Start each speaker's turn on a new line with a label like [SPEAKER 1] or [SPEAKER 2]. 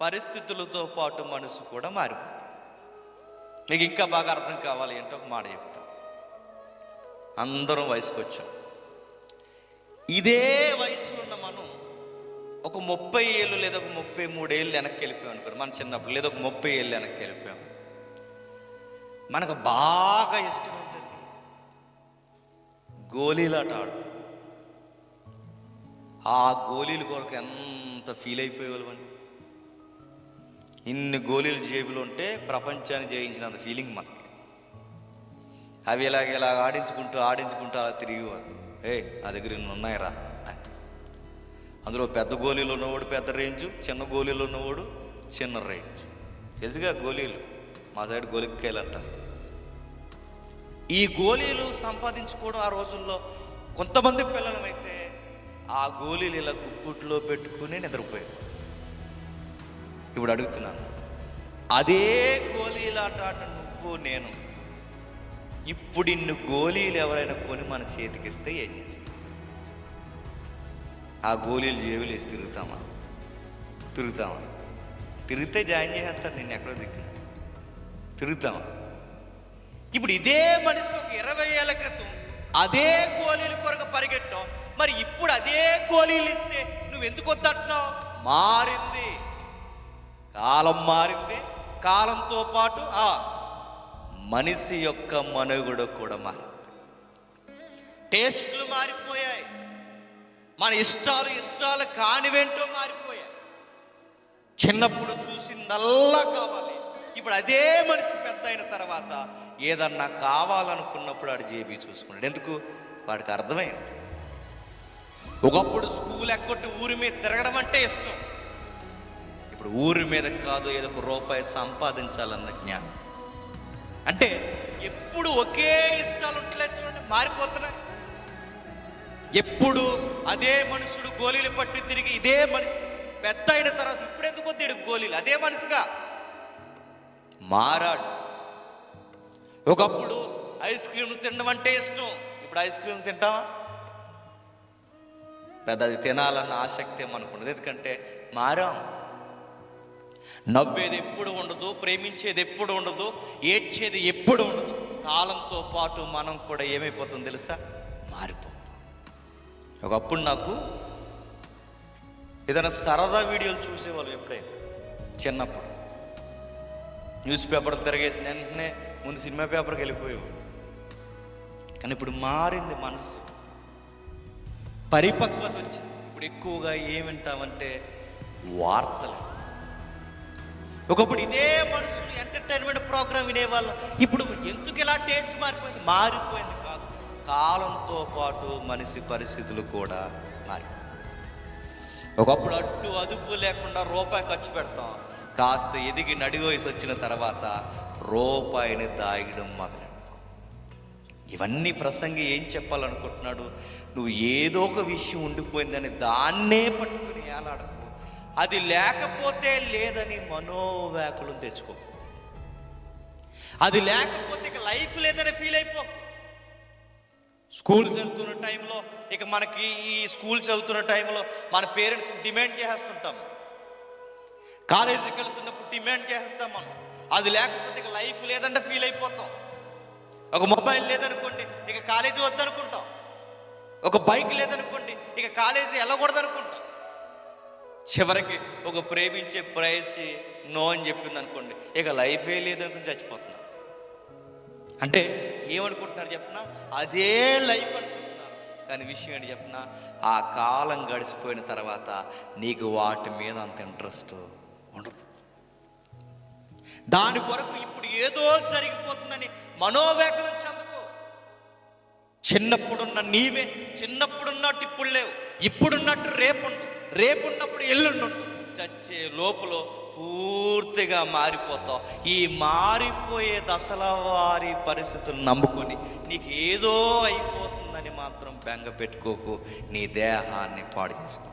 [SPEAKER 1] పరిస్థితులతో పాటు మనసు కూడా మారిపోతుంది. మీకు ఇంకా బాగా అర్థం కావాలి ఏంటో ఒక మాట చెప్తా. అందరం వయసుకు వచ్చాం. ఇదే వయసులో ఉన్న మనం ఒక 30 ఏళ్ళు లేదా ఒక 33 ఏళ్ళు వెనక్కి వెళ్ళిపోయాం అనుకోండి. మన చిన్నప్పుడు లేదా ఒక 30 ఏళ్ళు వెనక్కి వెళ్ళిపోయాం. మనకు బాగా ఇష్టం ఏంటండి? గోళీలాట ఆడు. ఆ గోళీల కొరకు ఎంత ఫీల్ అయిపోయేవాళ్ళమండి. ఇన్ని గోళీలు జేబులు ఉంటే ప్రపంచాన్ని జయించినంత ఫీలింగ్ మనకి. అవి ఇలాగ ఆడించుకుంటూ అలా తిరిగేవారు. నా దగ్గర ఇన్ని ఉన్నాయిరా అని. అందులో పెద్ద గోళీలు ఉన్నవాడు పెద్ద రేంజు, చిన్న గోళీలు ఉన్నవాడు చిన్న రేంజ్. తెలుసుగా గోళీలు, మా సైడ్ గోలిక్కాయలు అంటారు. ఈ గోళీలు సంపాదించుకోవడం ఆ రోజుల్లో కొంతమంది పిల్లలమైతే ఆ గోళీలు ఇలా గుప్పుట్లో పెట్టుకుని నిద్రపోయారు. ఇప్పుడు అడుగుతున్నాను, అదే గోళీలాట ఆట నువ్వు నేను ఇప్పుడు ఇన్ని గోళీలు ఎవరైనా కొని మన చేతికిస్తే ఏం చేస్తాం? ఆ గోళీలు జేబులు వేసి తిరుగుతామా? తిరిగితే జాయిన్ చేసేస్తారు నిన్ను ఎక్కడో దిక్కున. తిరుగుతామా? ఇప్పుడు ఇదే మనిషి ఒక 20 ఏళ్ల క్రితం అదే గోళీల కొరకు పరిగెట్టావు. మరి ఇప్పుడు అదే గోళీలు ఇస్తే నువ్వు ఎందుకు వద్దంటున్నావు? మారింది, కాలం మారింది. కాలంతో పాటు ఆ మనిషి యొక్క మనుగడ కూడా మారింది. టేస్ట్లు మారిపోయాయి. మన ఇష్టాలు కానివేంటో మారిపోయాయి. చిన్నప్పుడు చూసిందల్లా కావాలి. ఇప్పుడు అదే మనిషి పెద్ద అయిన తర్వాత ఏదన్నా కావాలనుకున్నప్పుడు ఆడు జేబీ చూసుకున్నాడు. ఎందుకు? వాడికి అర్థమైంది. ఒకప్పుడు స్కూల్ ఎక్కొట్టి ఊరి మీద తిరగడం అంటే ఇష్టం. ఇప్పుడు ఊరి మీద కాదు, ఏదో ఒక రూపాయి సంపాదించాలన్న జ్ఞానం. అంటే ఎప్పుడు ఒకే ఇష్టాలు ఉంటలేదు చూడండి, మారిపోతున్నాయి. ఎప్పుడు అదే మనుషుడు గోళీలు పట్టి తిరిగి ఇదే మనిషి పెద్ద అయిన తర్వాత ఇప్పుడు ఎందుకు వద్దాడు గోళీలు? అదే మనిషిగా మారాడు. ఒకప్పుడు ఐస్ క్రీమ్ తినడం అంటే ఇష్టం, ఇప్పుడు ఐస్ క్రీమ్ తింటావా? పెద్ద అది తినాలన్న ఆసక్తి ఏమనుకున్నది. ఎందుకంటే మారాం. నవ్వేది ఎప్పుడు ఉండదు, ప్రేమించేది ఎప్పుడు ఉండదు, ఏడ్చేది ఎప్పుడు ఉండదు. కాలంతో పాటు మనం కూడా ఏమైపోతుంది తెలుసా? మారిపోతుంది. ఒకప్పుడు నాకు ఏదైనా సరదా వీడియోలు చూసేవాళ్ళు. ఎప్పుడైనా చిన్నప్పుడు న్యూస్ పేపర్ తిరగేసిన వెంటనే ముందు సినిమా పేపర్కి వెళ్ళిపోయేవాడు. కానీ ఇప్పుడు మారింది మనసు, పరిపక్వత వచ్చింది. ఇప్పుడు ఎక్కువగా ఏం వింటామంటే వార్తలు. ఒకప్పుడు ఇదే మనుషులు ఎంటర్టైన్మెంట్ ప్రోగ్రామ్ వినేవాళ్ళం. ఇప్పుడు ఎందుకు ఇలా టేస్ట్ మారిపోయింది కాదు, కాలంతో పాటు మనిషి పరిస్థితులు కూడా మారిపోయింది. ఒకప్పుడు అడ్డు అదుపు లేకుండా రూపాయి ఖర్చు పెడతాం. కాస్త ఎదిగి నడి వయసు వచ్చిన తర్వాత రూపాయిని దాయడం మొదలెడతాం. ఇవన్నీ ప్రసంగి ఏం చెప్పాలనుకుంటున్నాడు? నువ్వు ఏదో ఒక విషయం ఉండిపోయిందని దాన్నే పట్టుకుని ఏలాడకు. అది లేకపోతే లేదని మనోవ్యాకులం తెచ్చుకో. అది లేకపోతే ఇక లైఫ్ లేదని ఫీల్ అయిపో. స్కూల్ చదువుతున్న టైంలో ఇక మనకి ఈ స్కూల్ చదువుతున్న టైంలో మన పేరెంట్స్ డిమాండ్ చేస్తుంటాం. కాలేజీకి వెళ్తున్నప్పుడు డిమాండ్ చేస్తాం మనం. అది లేకపోతే ఇక లైఫ్ లేదంటే ఫీల్ అయిపోతాం. ఒక మొబైల్ లేదనుకోండి ఇక కాలేజీ వద్దనుకుంటాం. ఒక బైక్ లేదనుకోండి ఇక కాలేజీ వెళ్ళకూడదనుకుంటాం. చివరికి ఒక ప్రేమించే ప్రేయసి నో అని చెప్పింది అనుకోండి, ఇక లైఫే లేదనుకుని చచ్చిపోతున్నారు. అంటే ఏమనుకుంటున్నారు చెప్పినా? అదే లైఫ్ అనుకుంటున్నారు. కానీ విషయం ఏంటి చెప్పినా? ఆ కాలం గడిచిపోయిన తర్వాత నీకు వాటి మీద అంత ఇంట్రెస్ట్ ఉండదు. దాని కొరకు ఇప్పుడు ఏదో జరిగిపోతుందని మనోవ్యాకులం చెందకు. చిన్నప్పుడున్న నీవే చిన్నప్పుడున్నట్టు ఇప్పుడు లేవు, ఇప్పుడున్నట్టు రేపుండు, రేపున్నప్పుడు ఎల్లుండు. చచ్చే లోపల పూర్తిగా మారిపోతావు. ఈ మారిపోయే దశల వారి పరిస్థితులు నమ్ముకొని నీకు ఏదో అయిపోతుందని మాత్రం బెంగ పెట్టుకోకు. నీ దేహాన్ని పాడు చేసుకో.